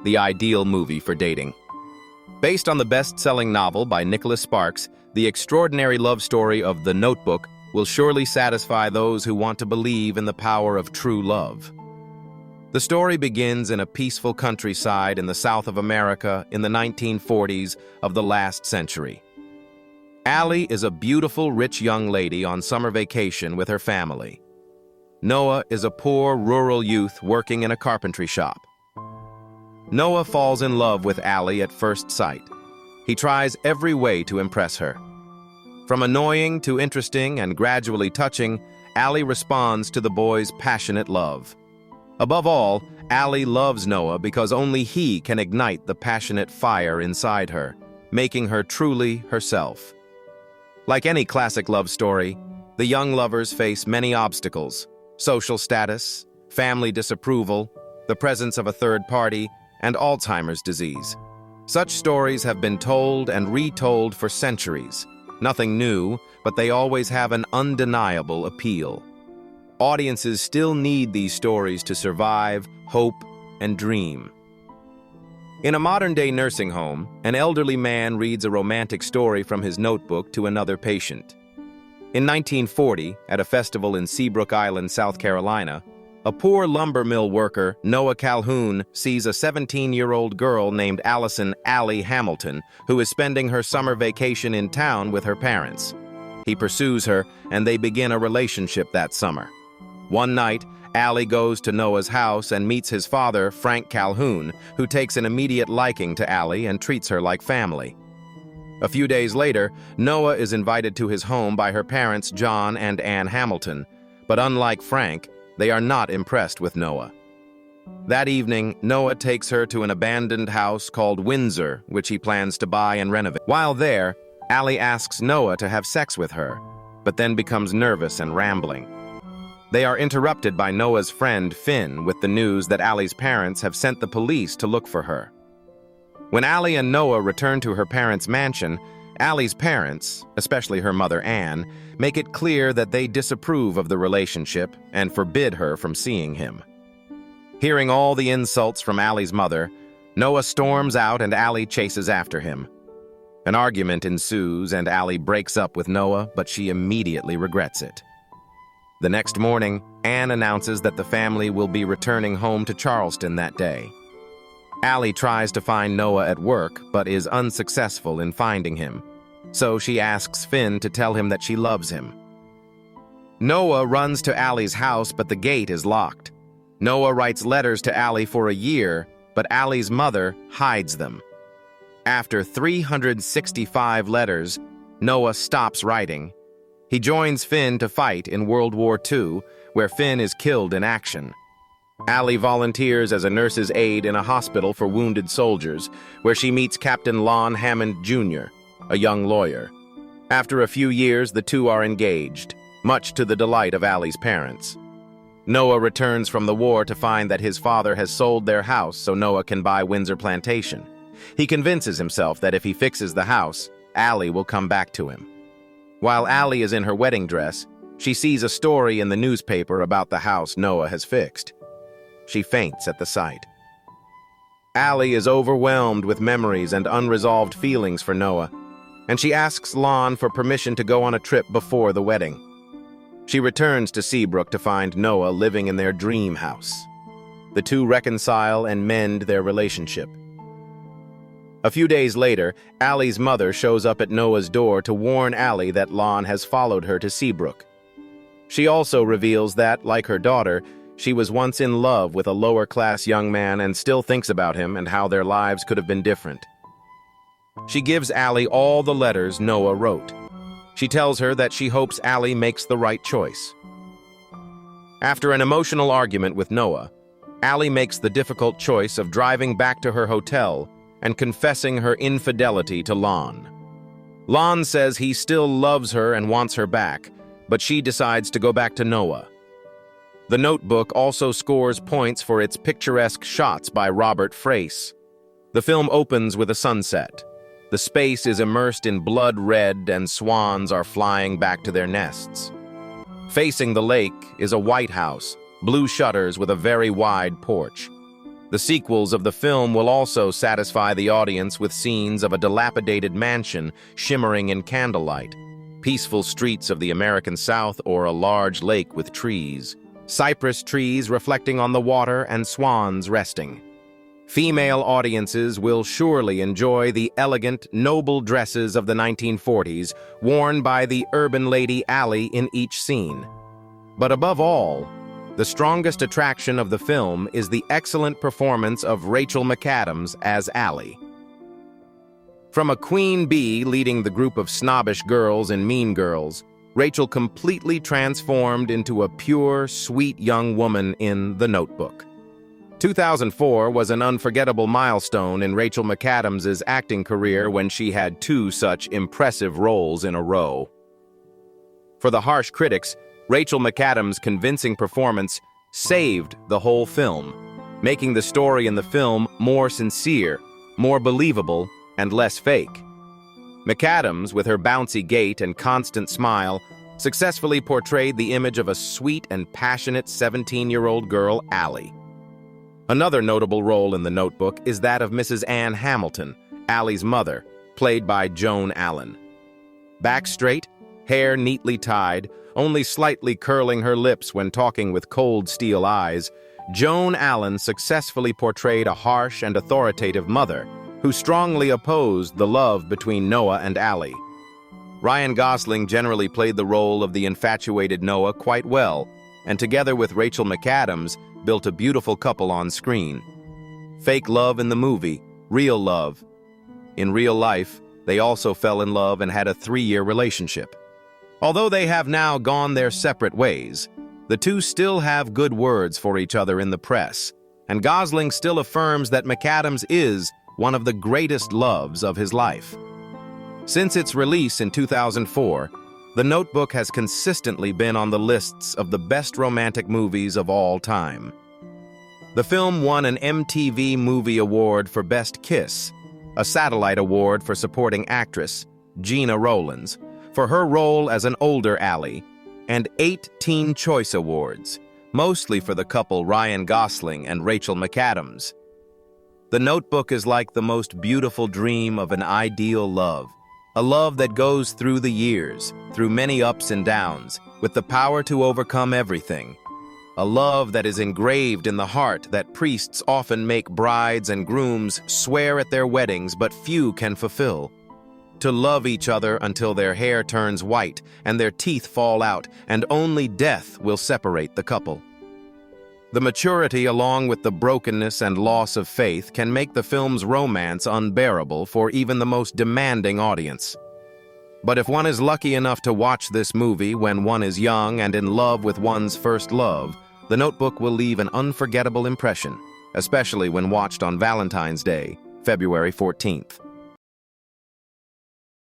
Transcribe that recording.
the ideal movie for dating. Based on the best-selling novel by Nicholas Sparks, the extraordinary love story of The Notebook will surely satisfy those who want to believe in the power of true love. The story begins in a peaceful countryside in the South of America in the 1940s of the last century. Allie is a beautiful, rich young lady on summer vacation with her family. Noah is a poor, rural youth working in a carpentry shop. Noah falls in love with Allie at first sight. He tries every way to impress her. From annoying to interesting and gradually touching, Allie responds to the boy's passionate love. Above all, Allie loves Noah because only he can ignite the passionate fire inside her, making her truly herself. Like any classic love story, the young lovers face many obstacles: social status, family disapproval, the presence of a third party, and Alzheimer's disease. Such stories have been told and retold for centuries. Nothing new, but they always have an undeniable appeal. Audiences still need these stories to survive, hope, and dream. In a modern-day nursing home, an elderly man reads a romantic story from his notebook to another patient. In 1940, at a festival in Seabrook Island, South Carolina, a poor lumber mill worker, Noah Calhoun, sees a 17-year-old girl named Allison "Allie" Hamilton, who is spending her summer vacation in town with her parents. He pursues her, and they begin a relationship that summer. One night, Allie goes to Noah's house and meets his father, Frank Calhoun, who takes an immediate liking to Allie and treats her like family. A few days later, Noah is invited to his home by her parents, John and Ann Hamilton, but unlike Frank, they are not impressed with Noah. That evening, Noah takes her to an abandoned house called Windsor, which he plans to buy and renovate. While there, Allie asks Noah to have sex with her, but then becomes nervous and rambling. They are interrupted by Noah's friend, Finn, with the news that Allie's parents have sent the police to look for her. When Allie and Noah return to her parents' mansion, Allie's parents, especially her mother Ann, make it clear that they disapprove of the relationship and forbid her from seeing him. Hearing all the insults from Allie's mother, Noah storms out and Allie chases after him. An argument ensues and Allie breaks up with Noah, but she immediately regrets it. The next morning, Ann announces that the family will be returning home to Charleston that day. Allie tries to find Noah at work, but is unsuccessful in finding him. So she asks Finn to tell him that she loves him. Noah runs to Allie's house, but the gate is locked. Noah writes letters to Allie for a year, but Allie's mother hides them. After 365 letters, Noah stops writing. He joins Finn to fight in World War II, where Finn is killed in action. Allie volunteers as a nurse's aide in a hospital for wounded soldiers, where she meets Captain Lon Hammond Jr., a young lawyer. After a few years, the two are engaged, much to the delight of Allie's parents. Noah returns from the war to find that his father has sold their house so Noah can buy Windsor Plantation. He convinces himself that if he fixes the house, Allie will come back to him. While Allie is in her wedding dress, she sees a story in the newspaper about the house Noah has fixed. She faints at the sight. Allie is overwhelmed with memories and unresolved feelings for Noah, and she asks Lon for permission to go on a trip before the wedding. She returns to Seabrook to find Noah living in their dream house. The two reconcile and mend their relationship. A few days later, Allie's mother shows up at Noah's door to warn Allie that Lon has followed her to Seabrook. She also reveals that, like her daughter, she was once in love with a lower-class young man and still thinks about him and how their lives could have been different. She gives Allie all the letters Noah wrote. She tells her that she hopes Allie makes the right choice. After an emotional argument with Noah, Allie makes the difficult choice of driving back to her hotel and confessing her infidelity to Lon. Lon says he still loves her and wants her back, but she decides to go back to Noah. The Notebook also scores points for its picturesque shots by Robert Frace. The film opens with a sunset. The space is immersed in blood red and swans are flying back to their nests. Facing the lake is a white house, blue shutters with a very wide porch. The sequels of the film will also satisfy the audience with scenes of a dilapidated mansion shimmering in candlelight, peaceful streets of the American South, or a large lake with trees, cypress trees reflecting on the water and swans resting. Female audiences will surely enjoy the elegant, noble dresses of the 1940s worn by the urban lady Allie in each scene. But above all, the strongest attraction of the film is the excellent performance of Rachel McAdams as Allie. From a queen bee leading the group of snobbish girls in Mean Girls, Rachel completely transformed into a pure, sweet young woman in The Notebook. 2004 was an unforgettable milestone in Rachel McAdams' acting career when she had two such impressive roles in a row. For the harsh critics, Rachel McAdams' convincing performance saved the whole film, making the story in the film more sincere, more believable, and less fake. McAdams, with her bouncy gait and constant smile, successfully portrayed the image of a sweet and passionate 17-year-old girl, Allie. Another notable role in The Notebook is that of Mrs. Ann Hamilton, Allie's mother, played by Joan Allen. Back straight, hair neatly tied, only slightly curling her lips when talking with cold steel eyes, Joan Allen successfully portrayed a harsh and authoritative mother who strongly opposed the love between Noah and Allie. Ryan Gosling generally played the role of the infatuated Noah quite well, and together with Rachel McAdams, built a beautiful couple on screen. Fake love in the movie, real love. In real life, they also fell in love and had a 3-year relationship. Although they have now gone their separate ways, the two still have good words for each other in the press, and Gosling still affirms that McAdams is one of the greatest loves of his life. Since its release in 2004, The Notebook has consistently been on the lists of the best romantic movies of all time. The film won an MTV Movie Award for Best Kiss, a Satellite Award for Supporting Actress, Gina Rowlands, for her role as an older Allie, and 8 Teen Choice Awards, mostly for the couple Ryan Gosling and Rachel McAdams. The Notebook is like the most beautiful dream of an ideal love, a love that goes through the years, through many ups and downs, with the power to overcome everything. A love that is engraved in the heart that priests often make brides and grooms swear at their weddings but few can fulfill. To love each other until their hair turns white and their teeth fall out, and only death will separate the couple. The maturity along with the brokenness and loss of faith can make the film's romance unbearable for even the most demanding audience. But if one is lucky enough to watch this movie when one is young and in love with one's first love, The Notebook will leave an unforgettable impression, especially when watched on Valentine's Day, February 14th.